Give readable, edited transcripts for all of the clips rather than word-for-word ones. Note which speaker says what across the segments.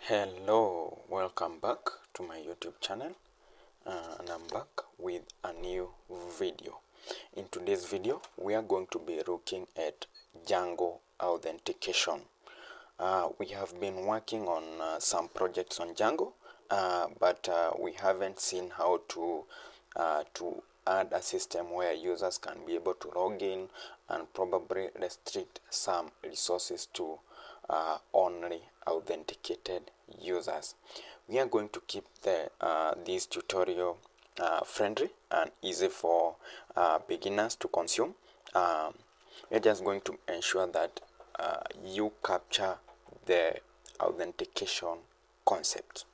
Speaker 1: Hello, welcome back to my YouTube channel, and I'm back with a new video. In today's video, we are going to be looking at Django Authentication. We have been working on some projects on Django, but we haven't seen how to add a system where users can be able to log in and probably restrict some resources to only authenticated users. We are going to keep this tutorial friendly and easy for beginners to consume. We're just going to ensure that you capture the authentication concept.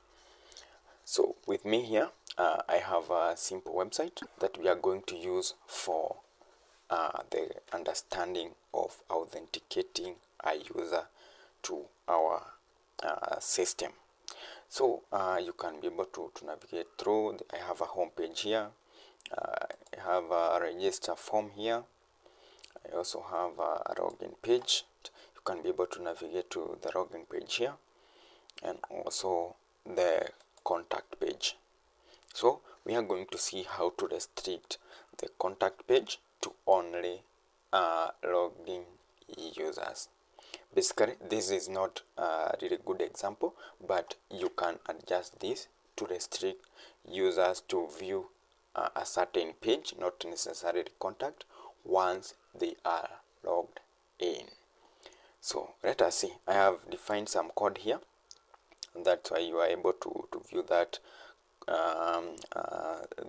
Speaker 1: So with me here, I have a simple website that we are going to use for the understanding of authenticating a user to our system. So you can be able to navigate through. I have a home page here. I have a register form here. I also have a login page. You can be able to navigate to the login page here, and also the contact page. So we are going to see how to restrict the contact page to only logged in users. Basically, this is not a really good example, but you can adjust this to restrict users to view a certain page, not necessarily contact, once they are logged in. So let us see. I have defined some code here. That's why you are able to view that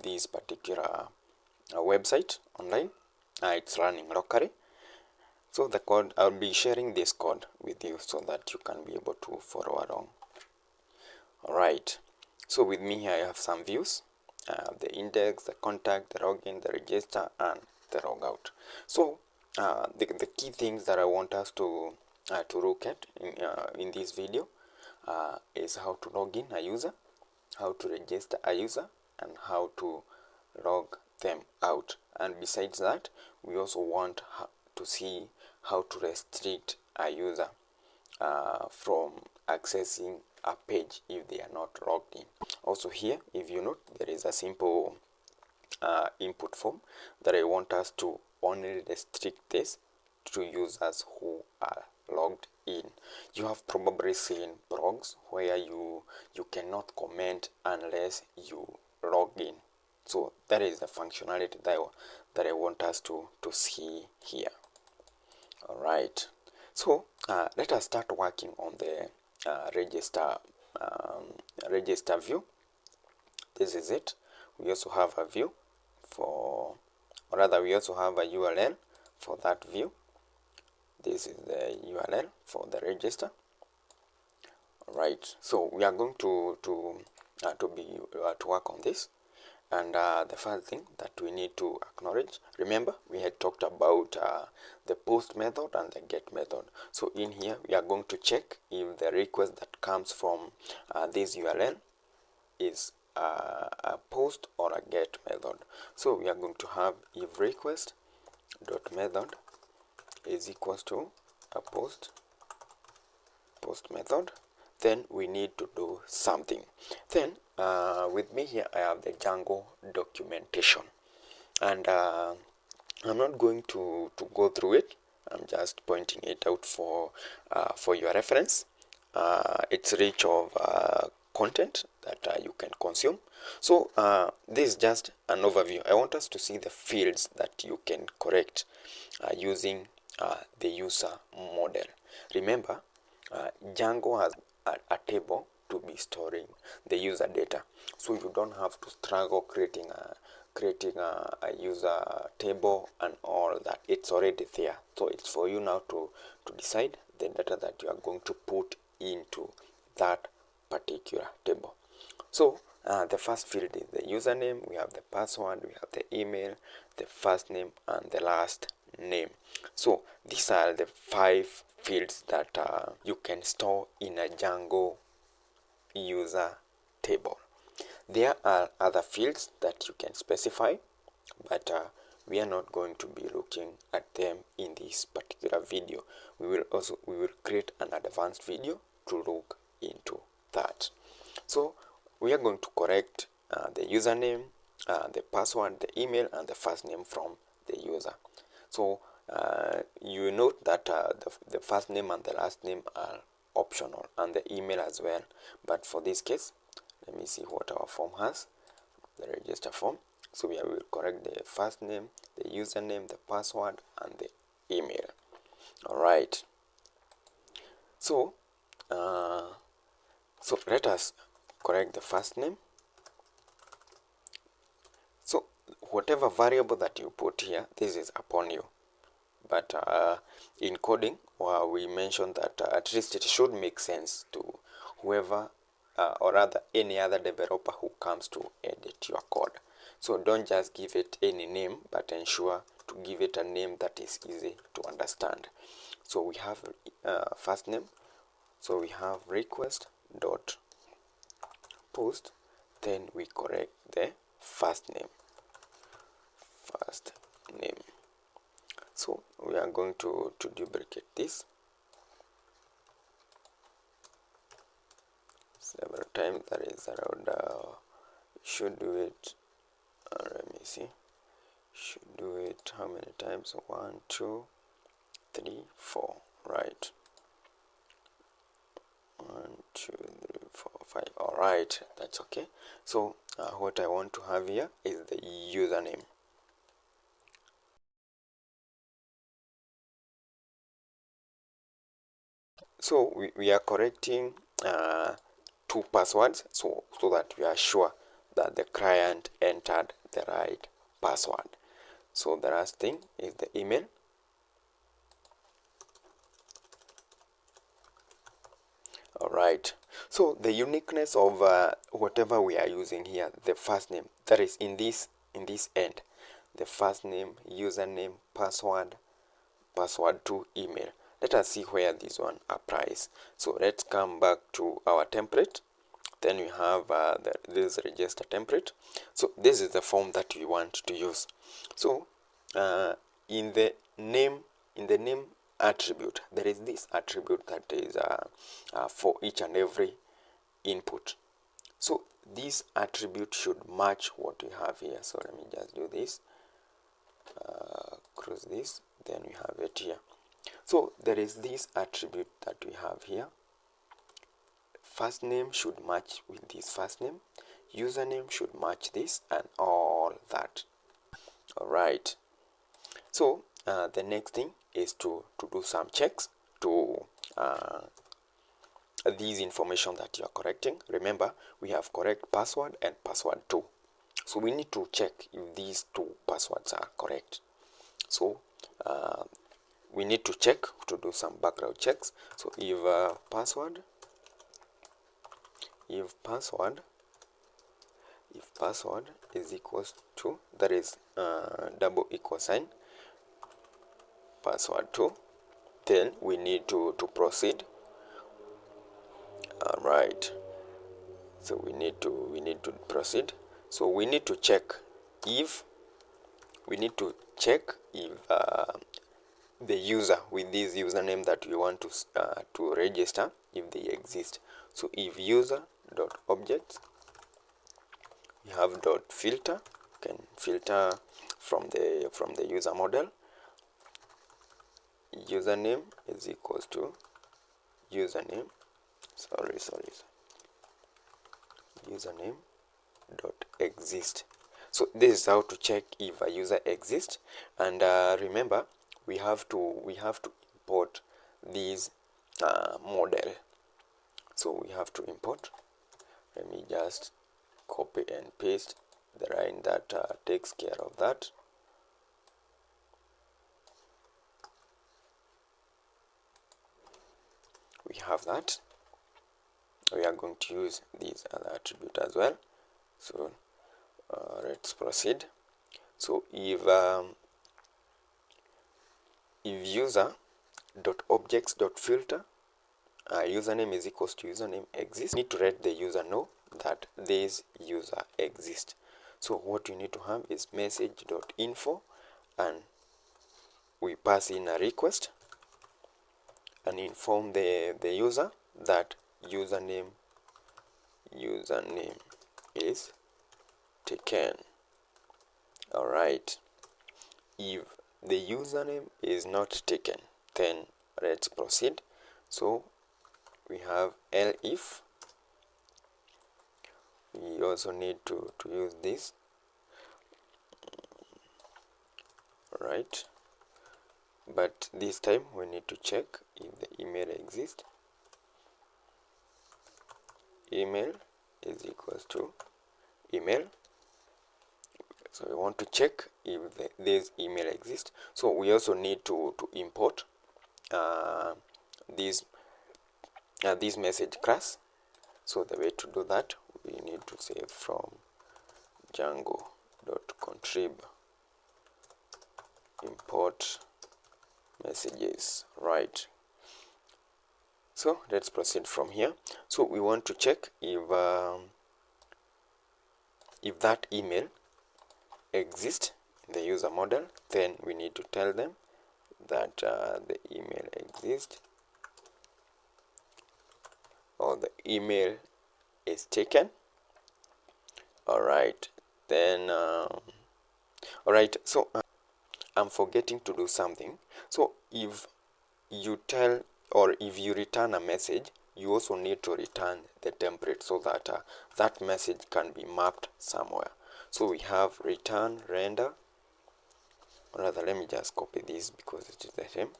Speaker 1: this particular website online. It's running locally. So the code, I'll be sharing this code with you so that you can be able to follow along. Alright, so with me here I have some views. The index, the contact, the login, the register, and the logout. So the key things that I want us to look at in this video is how to log in a user, how to register a user, and how to log them out. And besides that, we also want to see how to restrict a user from accessing a page if they are not logged in. Also here, if you note, there is a simple input form that I want us to only restrict this to users who are logged in. You have probably seen blogs where you cannot comment unless you log in. So that is the functionality that I want us to see here. Alright, so let us start working on the register view. This is it. We also have a view for, or rather we also have a URL for that view. This is the URL for the register. Alright, so we are going to work on this. And the first thing that we need to acknowledge, remember we had talked about the post method and the get method. So in here we are going to check if the request that comes from this URL is a post or a get method. So we are going to have if request dot method is equals to a post method, then we need to do something. Then with me here I have the Django documentation, and I'm not going to go through it. I'm just pointing it out for your reference. It's rich of content that you can consume. So this is just an overview. I want us to see the fields that you can correct using the user model. Remember, Django has a table to be storing the user data, so you don't have to struggle creating a user table and all that. It's already there, so it's for you now to decide the data that you are going to put into that particular table. So the first field is the username, we have the password, we have the email, the first name, and the last name. So these are the 5 fields that you can store in a Django user table. There are other fields that you can specify, but we are not going to be looking at them in this particular video. We will create an advanced video to look into that. we are going to correct the username, the password, the email, and the first name from the user. So you note that the first name and the last name are optional, and the email as well. But for this case, let me see what our form has, the register form. So we will correct the first name, the username, the password, and the email. All right. So let us correct the first name. So whatever variable that you put here, this is upon you. But in coding, we mentioned that at least it should make sense to whoever or rather any other developer who comes to edit your code. So don't just give it any name, but ensure to give it a name that is easy to understand. So we have first name. So we have request dot post, then we correct the first name. So we are going to duplicate this several times. That is around should do it let me see, should do it how many times? 1 2 3 4, right? 1 2 3 4 5. All right, that's okay. So what I want to have here is the username. So we are correcting two passwords so that we are sure that the client entered the right password. So the last thing is the email. All right. So the uniqueness of whatever we are using here, the first name, that is in this end, the first name, username, password to email. Let us see where this one applies. So let's come back to our template. Then we have this register template. So this is the form that we want to use. So in the name attribute, there is this attribute that is for each and every input. So this attribute should match what we have here. So let me just do this, cross this, then we have it here. So there is this attribute that we have here. First name should match with this first name, username should match this, and all that. All right. So the next thing is to do some checks to these information that you are correcting. Remember, we have correct password and password 2. So we need to check if these two passwords are correct. So we need to check to do some background checks. So if password is equals to, that is double equal sign, password 2, then we need to proceed. All right. So we need to proceed. So we need to check if the user with this username that we want to register, if they exist. So if user dot objects, we have dot filter, can filter from the user model. Username is equals to username, username dot exist. So this is how to check if a user exists. And remember, we have to import this model. So we have to import. Let me just copy and paste the line that takes care of that. We have that. We are going to use this other attribute as well. So let's proceed. So if user dot objects dot filter username is equals to username exists, need to let the user know that this user exists. So what you need to have is message dot info, and we pass in a request and inform the user that username is taken. Alright, if the username is not taken, then let's proceed. So we have elif. We also need to use this. Right, but this time we need to check if the email exists. Email is equals to email. So we want to check if this email exists. So we also need to import this message class. So the way to do that, we need to say from Django.contrib import messages. Right, so let's proceed from here. So we want to check if that email exists in the user model. Then we need to tell them that the email exists, or the email is taken. Alright, then alright, so I'm forgetting to do something. So if you tell, or if you return a message, you also need to return the template so that that message can be mapped somewhere. So we have return render, or rather, let me just copy this because it is the same.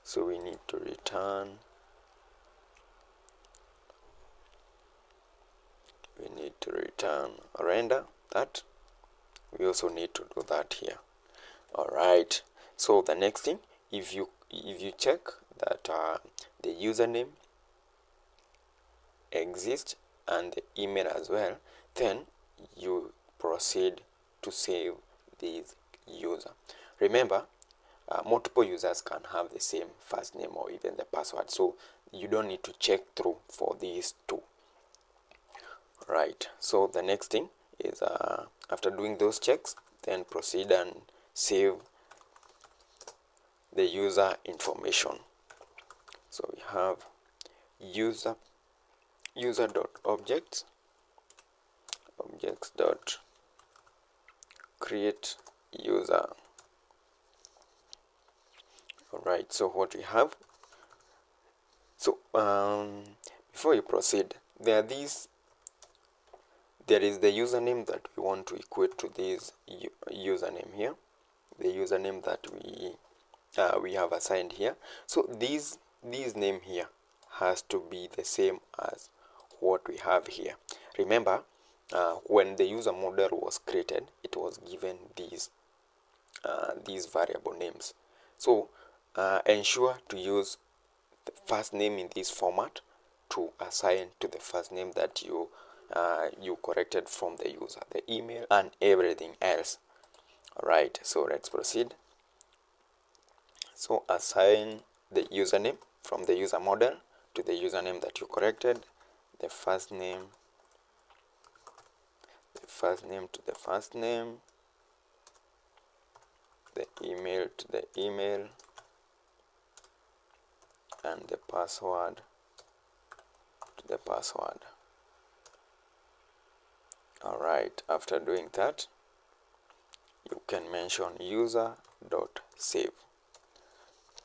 Speaker 1: So we need to return, render that. We also need to do that here. Alright, so the next thing, if you check that the username exists and the email as well, then you proceed to save this user. Remember, multiple users can have the same first name or even the password, so you don't need to check through for these two. Right, so the next thing is after doing those checks, then proceed and save the user information. So we have user.objects dot create user. Alright, so what we have, so before you proceed, there is the username that we want to equate to this username here, the username that we have assigned here. So this name here has to be the same as what we have here. Remember, when the user model was created, it was given these variable names. So ensure to use the first name in this format to assign to the first name that you corrected from the user, the email and everything else. Alright, so let's proceed. So assign the username from the user model to the username that you corrected, the first name to the first name, the email to the email, and the password to the password. Alright, after doing that, you can mention user.save.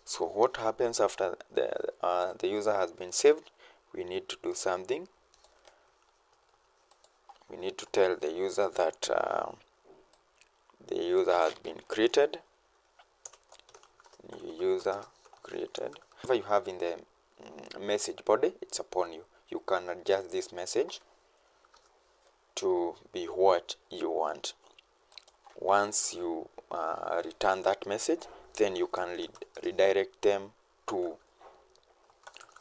Speaker 1: So what happens after the user has been saved? We need to do something. We need to tell the user that the user has been created. New user created. Whatever you have in the message body, it's upon you. You can adjust this message to be what you want. Once you return that message, then you can redirect them to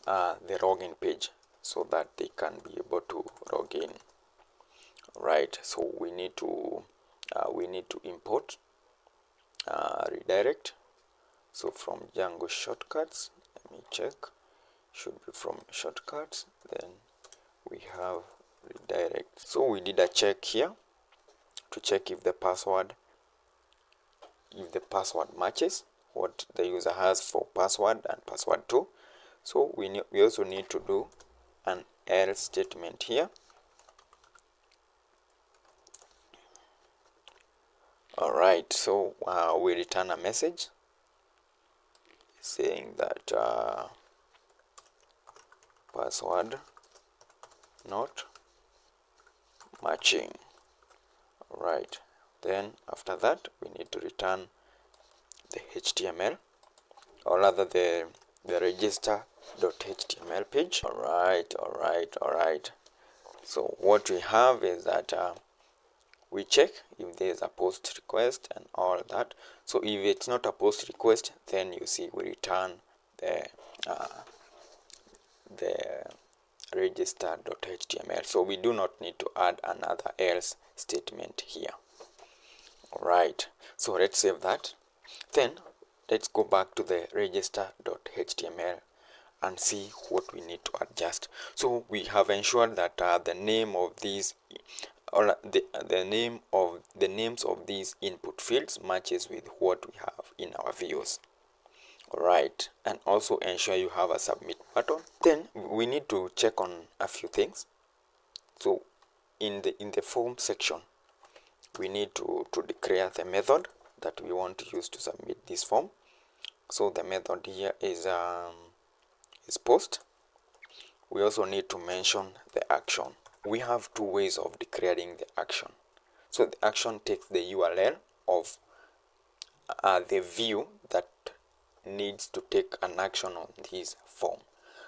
Speaker 1: the login page so that they can be able to log in. Right, so we need to import redirect. So from Django shortcuts, let me check, should be from shortcuts, then we have redirect. So we did a check here to check if the password matches what the user has for password and password 2. So we also need to do an else statement here. Alright, so we return a message saying that password not matching. Right, then after that we need to return the HTML, or rather the register.html page. Alright. So what we have is that we check if there is a post request and all that. So if it's not a post request, then you see we return the register.html. So we do not need to add another else statement here. Alright, so let's save that. Then let's go back to the register.html and see what we need to adjust. So we have ensured that the name of these, or the names of these input fields matches with what we have in our views. Alright, and also ensure you have a submit button. Then we need to check on a few things. So in the form section, we need to declare the method that we want to use to submit this form. So the method here is post. We also need to mention the action. We have two ways of declaring the action. So the action takes the URL of the view that needs to take an action on this form.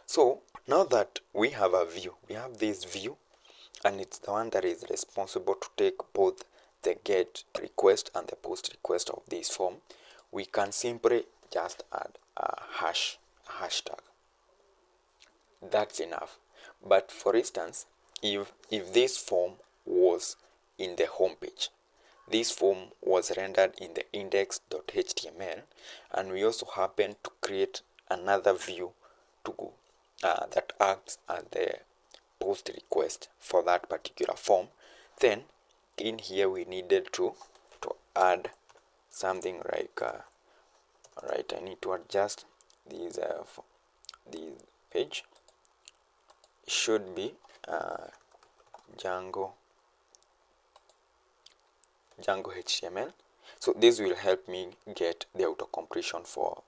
Speaker 1: So now that we have a view, we have this view, and it's the one that is responsible to take both the get request and the post request of this form, we can simply just add a hashtag. That's enough. But for instance, if this form was in the home page, this form was rendered in the index.html, and we also happen to create another view to go that acts as the post request for that particular form, then in here we needed to add something like alright, I need to adjust this page. It should be Django HTML. So this will help me get the auto completion for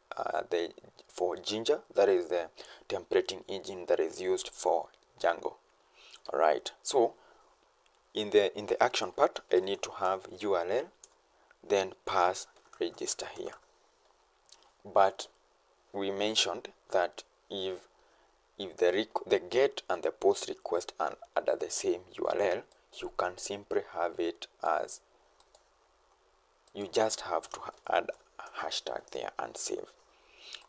Speaker 1: Ginger, that is the templating engine that is used for Django. Alright, so in the action part, I need to have URL, then pass register here. But we mentioned that if the get and the post request are under the same URL, you can simply have it as, you just have to add a hashtag there and save.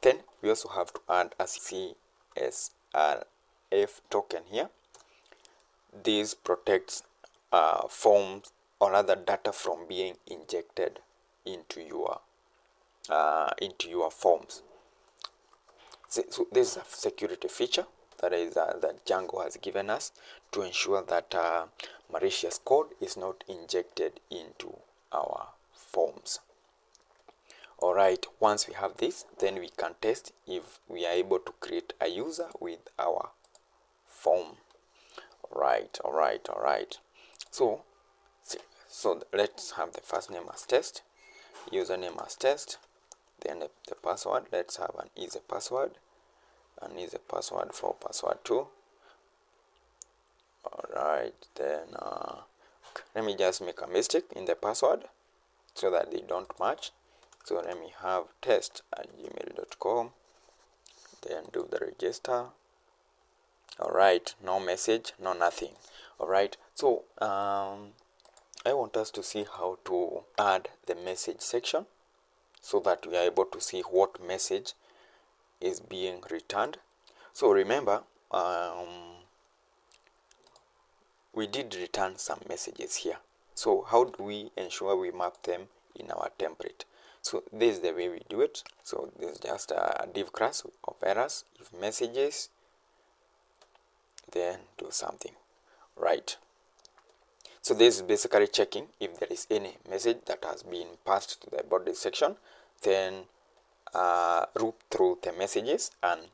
Speaker 1: Then we also have to add a CSRF token here. This protects forms or other data from being injected into your forms. So this is a security feature that Django has given us to ensure that malicious code is not injected into our forms. Alright, once we have this, then we can test if we are able to create a user with our form. Alright. So let's have the first name as test, username as test, then the password. Let's have an easy password, for password 2. Alright, then let me just make a mistake in the password so that they don't match. So let me have test@gmail.com, then do the register. Alright, no message, no nothing. Alright, so I want us to see how to add the message section so that we are able to see what message is being returned. So remember, we did return some messages here. So how do we ensure we map them in our template? So this is the way we do it. So this is just a div class of errors. If messages, then do something. Right. So this is basically checking if there is any message that has been passed to the body section, then root through the messages and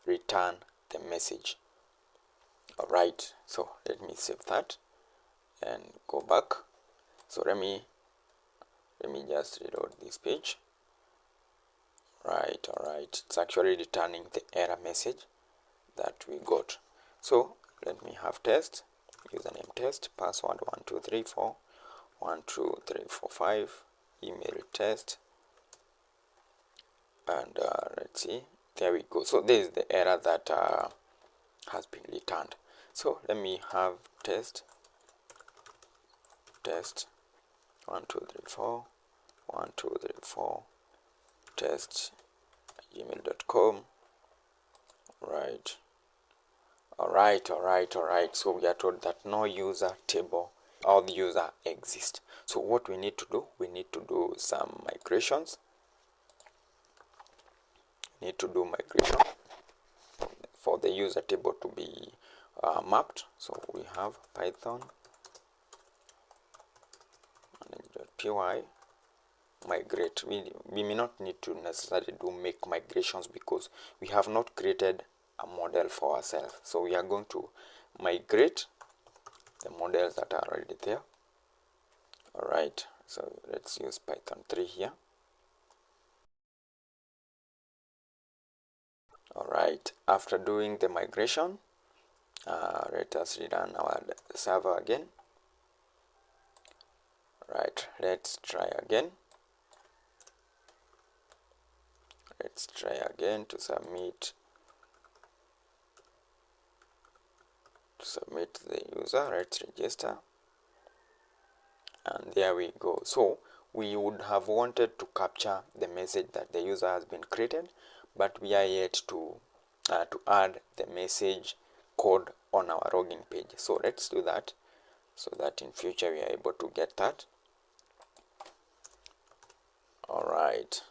Speaker 1: return the message. Alright, so let me save that and go back. So let me Let me just reload this page. Right, alright, it's actually returning the error message that we got. So let me have test, username test, password 1234 12345, email test, and let's see, there we go. So this is the error that has been returned. So let me have test 1234 1234 test gmail.com. Right, alright. So we are told that no user table or the user exists. So what we need to do, we need to do some migrations. Migration for the user table to be mapped. So we have python manage.py migrate. We may not need to necessarily make migrations because we have not created a model for ourselves. So we are going to migrate the models that are already there. Alright, so let's use Python 3 here. Alright, after doing the migration, let us rerun our server again. Right, let's try again. Let's try again to submit the user. Let's register, and there we go. So we would have wanted to capture the message that the user has been created, but we are yet to add the message code on our login page. So let's do that so that in future we are able to get that. Alright,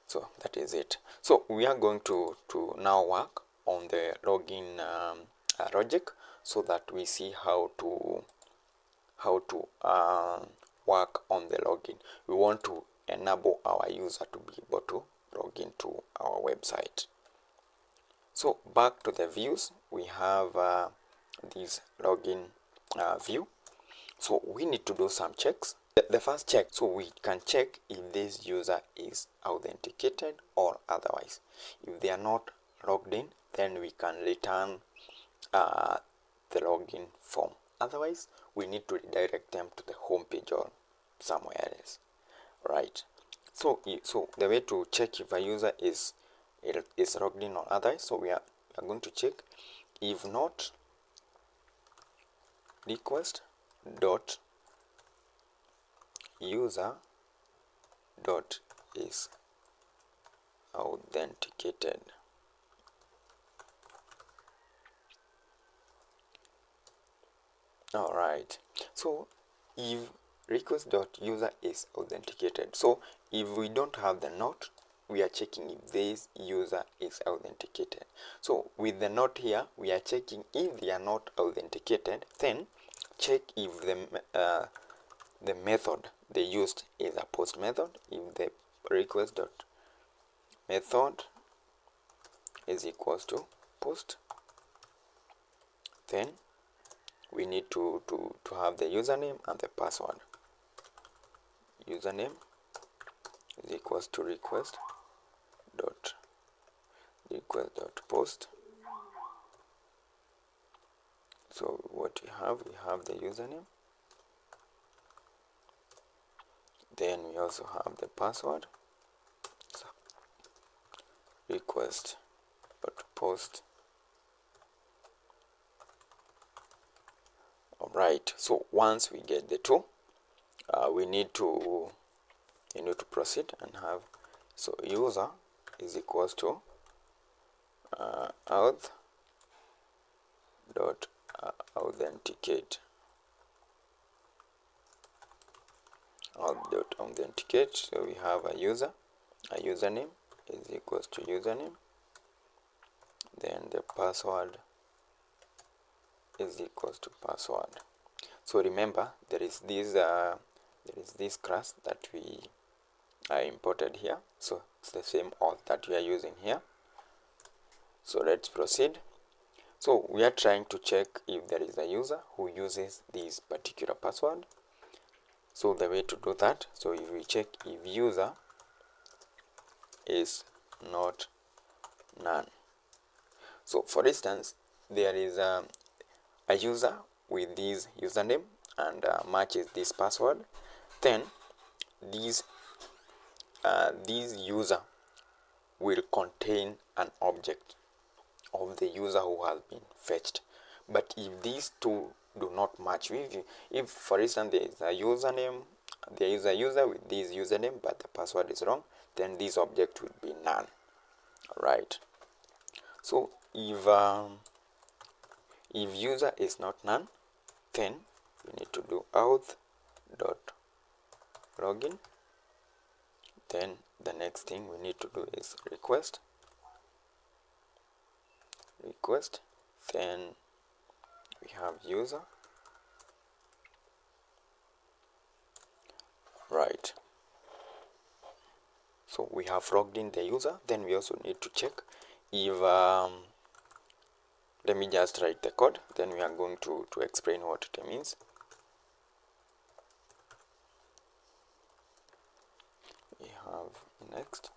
Speaker 1: so that is it. So we are going to now work on the login logic so that we see how to work on the login. We want to enable our user to be able to log into our website. So back to the views, we have this login view. So we need to do some checks. The first check, so we can check if this user is authenticated or otherwise. If they are not logged in, then we can return the login form. Otherwise, we need to redirect them to the home page or somewhere else. Right. So the way to check if a user is logged in or otherwise, so we are going to check if not request dot user dot is authenticated. Alright, so if request dot user is authenticated, so if we don't have the not, we are checking if this user is authenticated. So with the not here, we are checking if they are not authenticated. Then check if the method they used is a post method. If the request dot method is equals to post, then we need to have the username and the password. Username is equals to request dot post. So what we have the username, then we also have the password. So request dot post. Alright, so once we get the two, we need to proceed and have, so user is equals to auth dot authenticate. So we have a username is equals to username, then the password is equals to password. So remember, there is this class that we imported here, so it's the same auth that we are using here. So let's proceed. So we are trying to check if there is a user who uses this particular password. So the way to do that, so if we check if user is not none. So for instance, there is a user with this username and matches this password, then this user will contain an object of the user who has been fetched. But if these two do not match, if for instance there is a username, there is a user with this username but the password is wrong, then this object will be none. Right. So if user is not none, then we need to do auth dot login. Then the next thing we need to do is request. Then we have user. Right. So we have logged in the user. Then we also need to check if let me just write the code, then we are going to explain what it means. We have next.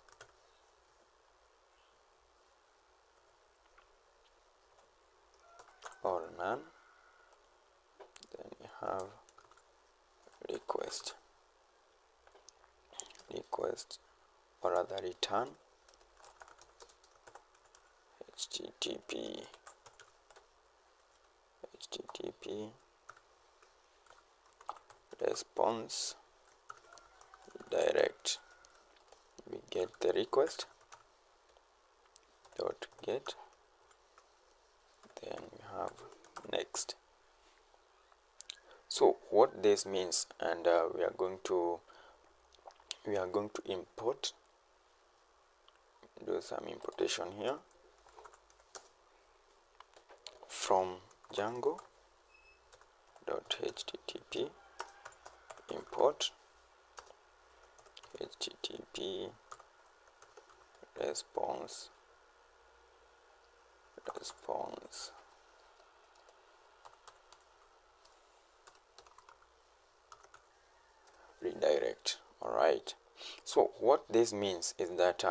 Speaker 1: Or none. Then we have request or rather return http response direct. We get the request dot get, then we have next. So what this means, and we are going to import, do some importation here from Django.http import http response redirect. All right. So what this means is that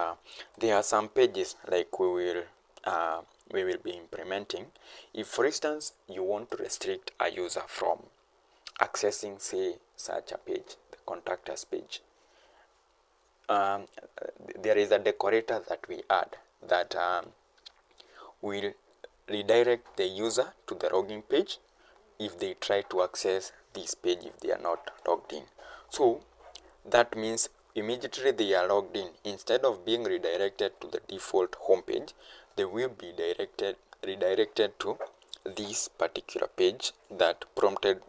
Speaker 1: there are some pages like we will be implementing. If for instance you want to restrict a user from accessing, say, such a page, the contact us page, there is a decorator that we add that will redirect the user to the login page if they try to access this page if they are not logged in. So that means immediately they are logged in, instead of being redirected to the default home page, they will be redirected to this particular page that prompted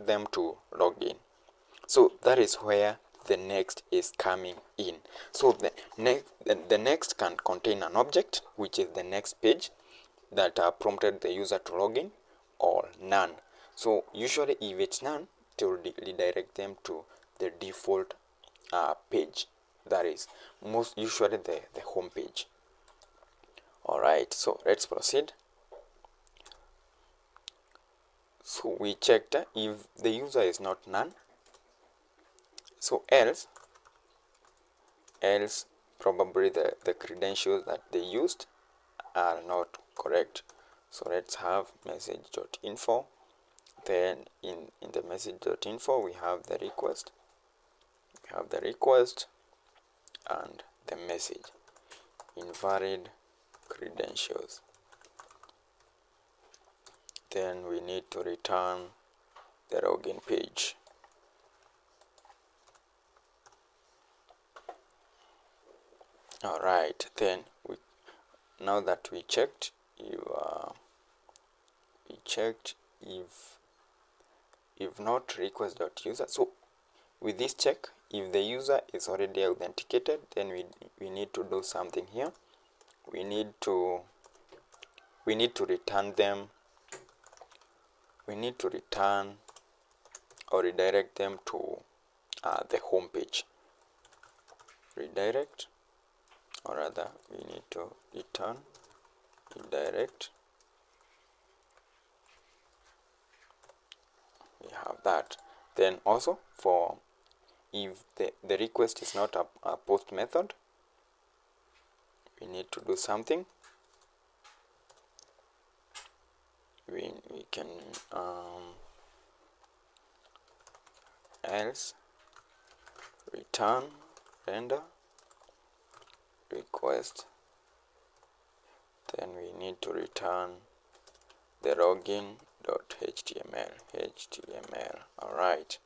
Speaker 1: them to log in. So that is where the next is coming in. So the next can contain an object, which is the next page that prompted the user to log in, or none. So usually if it's none, it will redirect them to the default page, that is most usually the home page. Alright, so let's proceed. So we checked if the user is not none, so else probably the credentials that they used are not correct. So let's have message.info. Then in the message.info we have the request. And the message invalid credentials. Then we need to return the login page. Alright, then now that we checked if not request.user. So with this check, if the user is already authenticated, then we need to do something here. We need to return them. We need to return or redirect them to the home page. Redirect, or rather we need to return redirect. We have that. Then also for if the request is not a post method, we need to do something. We can else return render request, then we need to return the login.html. All right,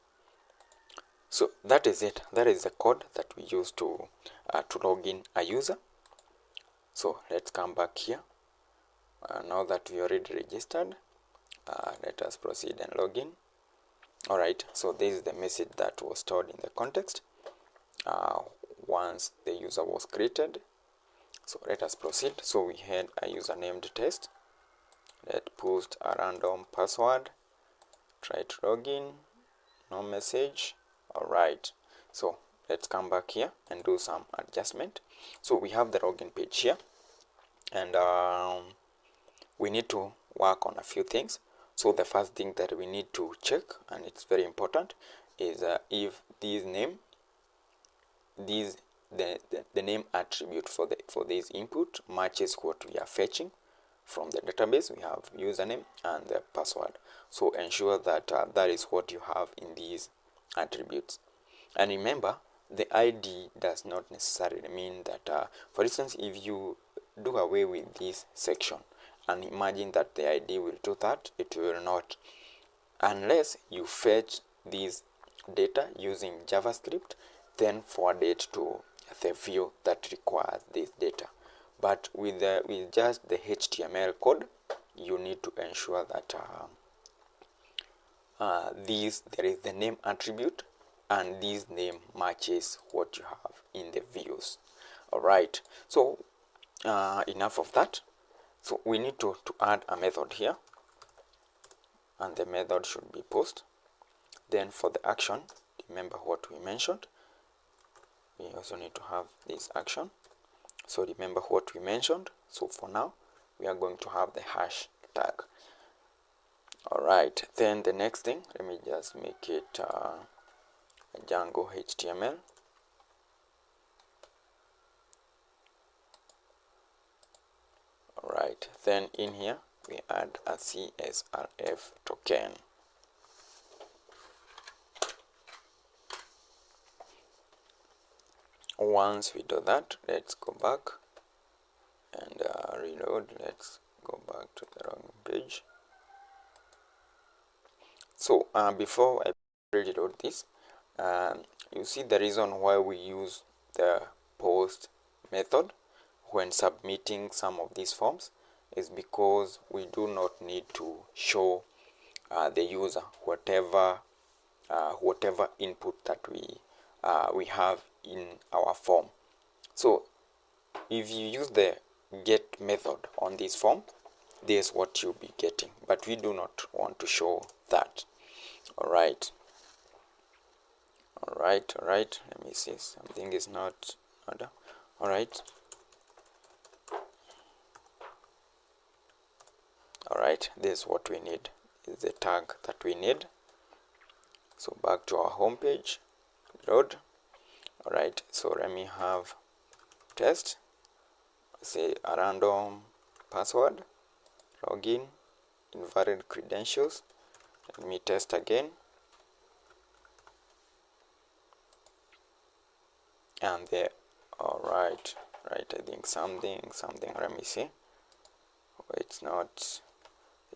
Speaker 1: so that is it. That is the code that we use to log in a user. So let's come back here. Now that we already registered, let us proceed and log in. All right, so this is the message that was stored in the context once the user was created. So let us proceed. So we had a user named test. Let's post a random password, try to log in, no message. All right, so let's come back here and do some adjustment. So we have the login page here, and we need to work on a few things. So the first thing that we need to check, and it's very important, is if this name, the name attribute for this input matches what we are fetching from the database. We have username and the password. So ensure that that is what you have in these attributes. And remember, the ID does not necessarily mean that, for instance, if you do away with this section and imagine that the ID will do that, it will not, unless you fetch this data using JavaScript, then forward it to the view that requires this data. But with just the HTML code, you need to ensure that there is the name attribute, and this name matches what you have in the views. All right, so enough of that. So we need to add a method here, and the method should be post. Then for the action, remember what we mentioned. We also need to have this action. So remember what we mentioned. So for now, we are going to have the hash tag. All right, then the next thing, let me just make it a Django HTML. All right, then in here we add a CSRF token. Once we do that, let's go back and reload. Let's go back to the wrong page. So before I reload this, you see the reason why we use the post method when submitting some of these forms is because we do not need to show the user whatever input that we have in our form. So if you use the get method on this form, this is what you'll be getting, but we do not want to show that. All right, let me see, something is not order. All right, this is what we need, is the tag that we need. So back to our home page, load. All right, so let me have test, say a random password, login, invalid credentials. Let me test again, and there. All right, I think something, let me see. It's not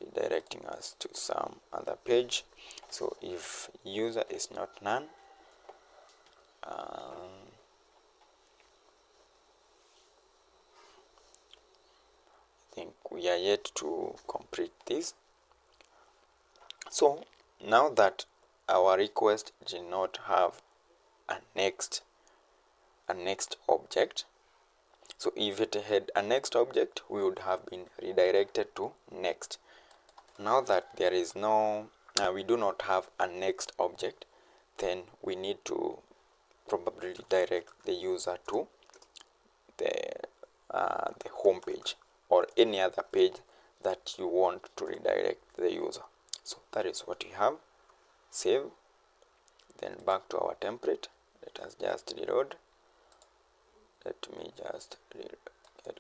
Speaker 1: redirecting us to some other page. So if user is not none, I think we are yet to complete this. So now that our request did not have a next object, so if it had a next object, we would have been redirected to next. Now that there is no, we do not have a next object, then we need to probably redirect the user to the home page or any other page that you want to redirect the user. So that is what you have. Save, then back to our template. Let us just reload. Let me just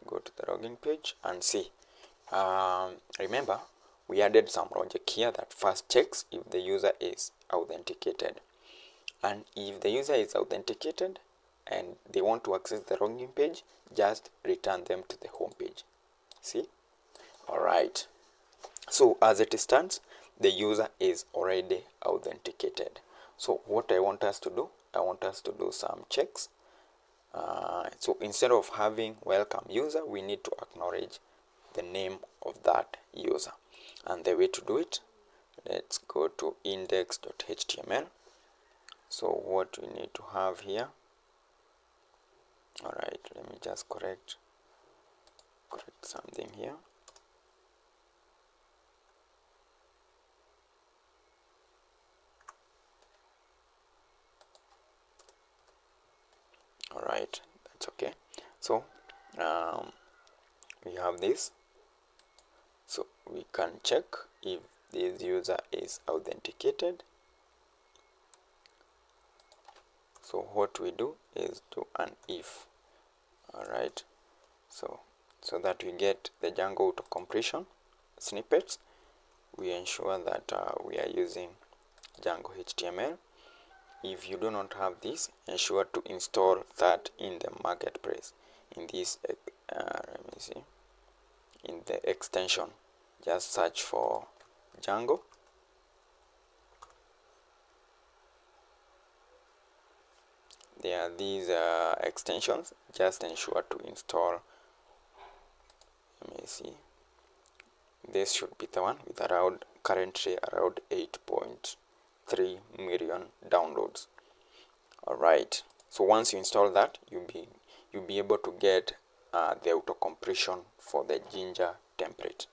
Speaker 1: go to the login page and see. Remember, we added some logic here that first checks if the user is authenticated, and if the user is authenticated and they want to access the login page, just return them to the home page. See? Alright, so as it stands, the user is already authenticated. So what I want us to do, I want us to do some checks. So instead of having welcome user, we need to acknowledge the name of that user. And the way to do it, let's go to index.html. So what we need to have here, alright, let me just correct something here. Alright, that's okay. So we have this, so we can check if this user is authenticated. So what we do is do an if. Alright, so that we get the Django auto completion snippets, we ensure that we are using Django HTML. If you do not have this, ensure to install that in the marketplace. In this let me see, in the extension, just search for Django. There are these extensions, just ensure to install. Let me see, this should be the one with currently around 8.3 million downloads. Alright, so once you install that, you'll be able to get the auto completion for the Ginger template.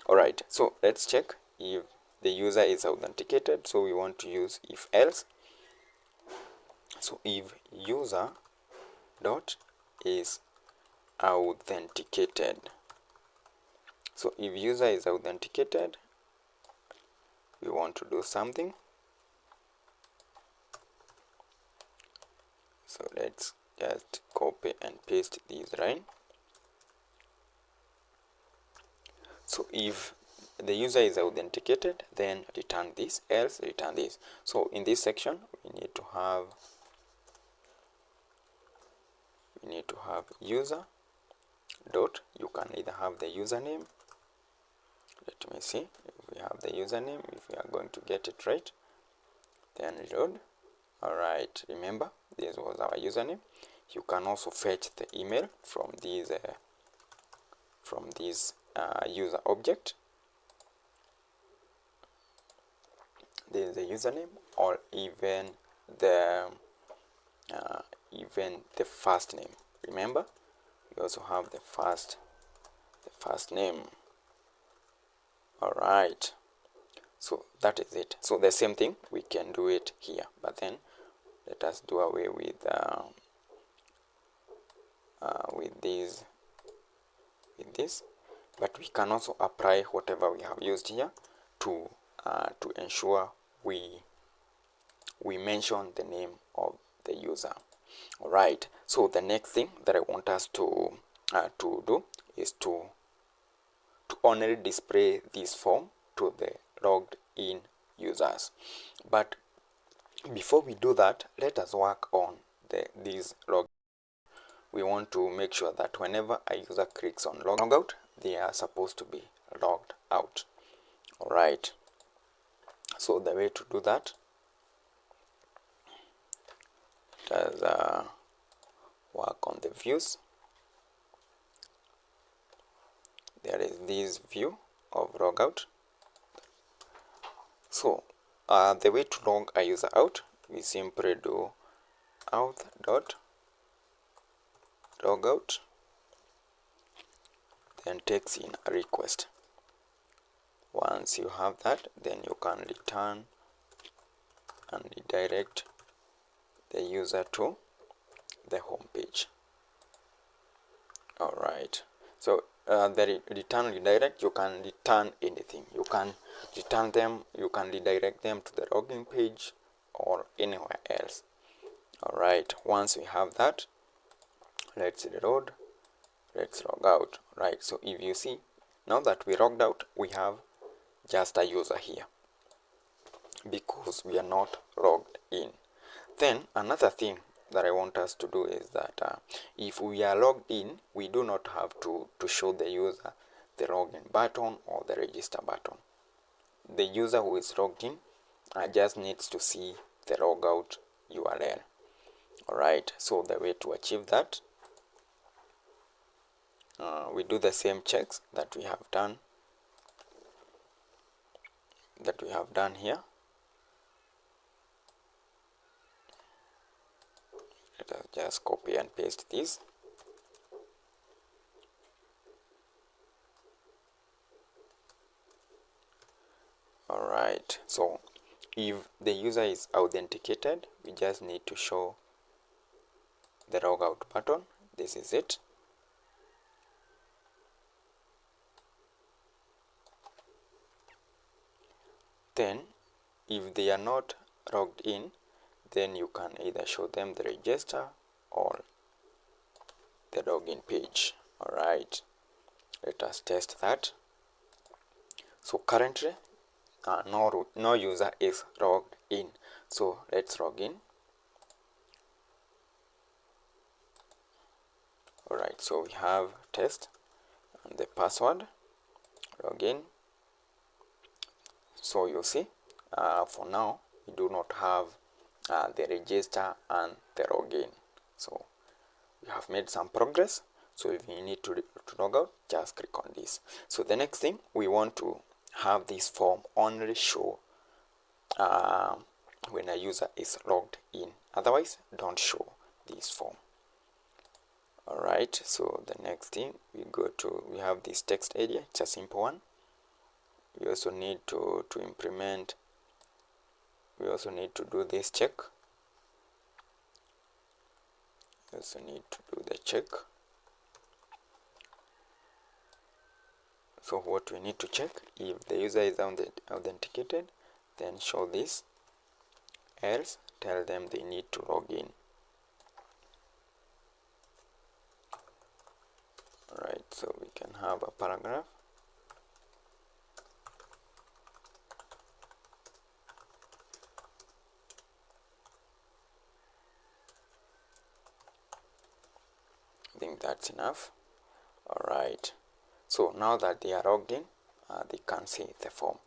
Speaker 1: Alright, so let's check if the user is authenticated. So we want to use if else. So if user dot is authenticated, so if user is authenticated, we want to do something. So let's just copy and paste these, right? So if the user is authenticated, then return this, else return this. So in this section, we need to have user dot, you can either have the username. Let me see if we have the username, if we are going to get it right, then reload. Alright, remember this was our username. You can also fetch the email from this user object. This is the username, or even the first name. Remember, we also have the first name. Alright, so that is it. So the same thing, we can do it here, but then let us do away with this. But we can also apply whatever we have used here to ensure we mention the name of the user. Alright, so the next thing that I want us to do is to only display this form to the logged in users. But before we do that, let us work on these log. We want to make sure that whenever a user clicks on logout, they are supposed to be logged out. Alright, so the way to do that, let us work on the views. There is this view of logout. So the way to log a user out, we simply do auth dot logout, then takes in a request. Once you have that, then you can return and redirect the user to the home page. Alright, so the return redirect, you can return anything. You can return them, you can redirect them to the login page, or anywhere else. Alright, once we have that, let's reload, let's log out. Right, so if you see, now that we logged out, we have just a user here because we are not logged in. Then another thing that I want us to do is that if we are logged in, we do not have to show the user the login button or the register button. The user who is logged in just needs to see the logout URL. Alright, so the way to achieve that, we do the same checks that we have done here. Let us just copy and paste this. Alright, so if the user is authenticated, we just need to show the logout button. This is it. Then if they are not logged in, then you can either show them the register or the login page. Alright, let us test that. So currently no user is logged in, so let's log in. Alright, so we have test and the password, login. So you see, for now we do not have the register and the login. So we have made some progress. So if you need to log out, just click on this. So the next thing, we want to have this form only show when a user is logged in. Otherwise, don't show this form. Alright, so the next thing we have this text area. It's a simple one. We also need to implement, we also need to do this check. We also need to do the check. So what we need to check, if the user is authenticated, then show this, else tell them they need to log in. Alright, so we can have a paragraph. I think that's enough. Alright, so now that they are logged in, they can see the form.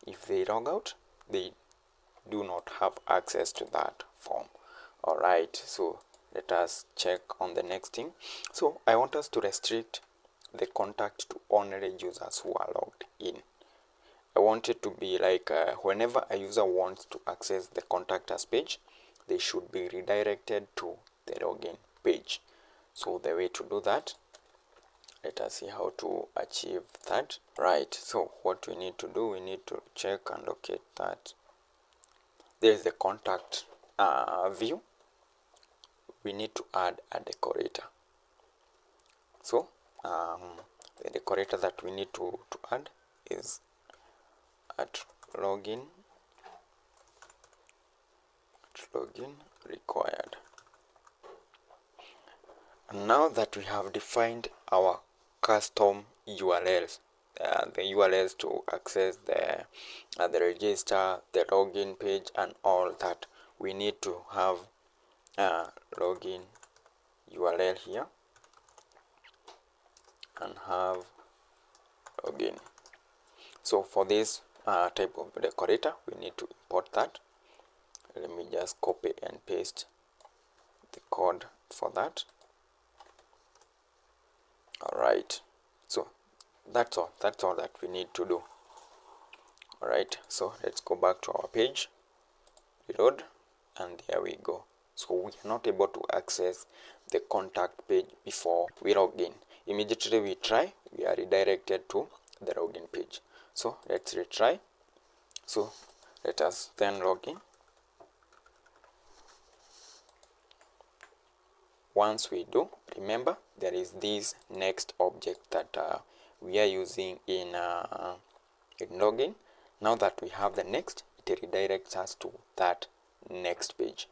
Speaker 1: If they log out, they do not have access to that form. Alright, so let us check on the next thing. So I want us to restrict the contact to only users who are logged in. I want it to be like whenever a user wants to access the contact us page, they should be redirected to the login page. So the way to do that, let us see how to achieve that. Right, so what we need to do, we need to check and locate that there is the contact view. We need to add a decorator. So the decorator that we need to add is at login required. And now that we have defined our custom URLs, the URLs to access the register, the login page, and all that, we need to have login URL here and have login. So for this type of decorator, we need to import that. Let me just copy and paste the code for that. Alright, so that's all that we need to do. Alright, so let's go back to our page, reload, and there we go. So we are not able to access the contact page before we log in. Immediately we try, we are redirected to the login page. So let's retry. So let us then log in. Once we do, remember there is this next object that we are using in login. Now that we have the next, it redirects us to that next page.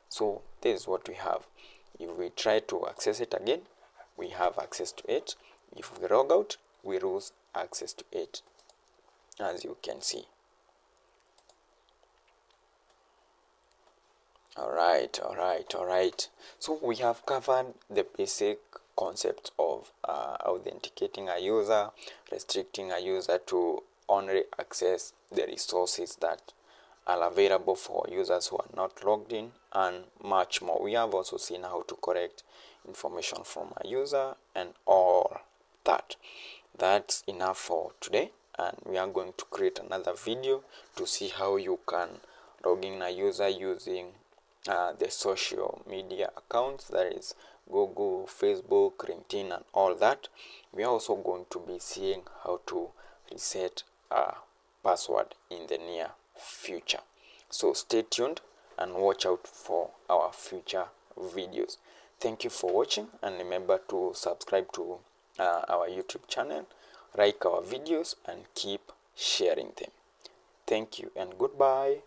Speaker 1: So this is what we have. If we try to access it again, we have access to it. If we log out, we lose access to it, as you can see. Alright. So we have covered the basic concept of authenticating a user, restricting a user to only access the resources that are available for users who are not logged in, and much more. We have also seen how to correct information from a user and all that. That's enough for today, and we are going to create another video to see how you can log in a user using the social media accounts, that is Google, Facebook, LinkedIn, and all that. We are also going to be seeing how to reset a password in the near future. So stay tuned and watch out for our future videos. Thank you for watching, and remember to subscribe to our YouTube channel, like our videos, and keep sharing them. Thank you and goodbye.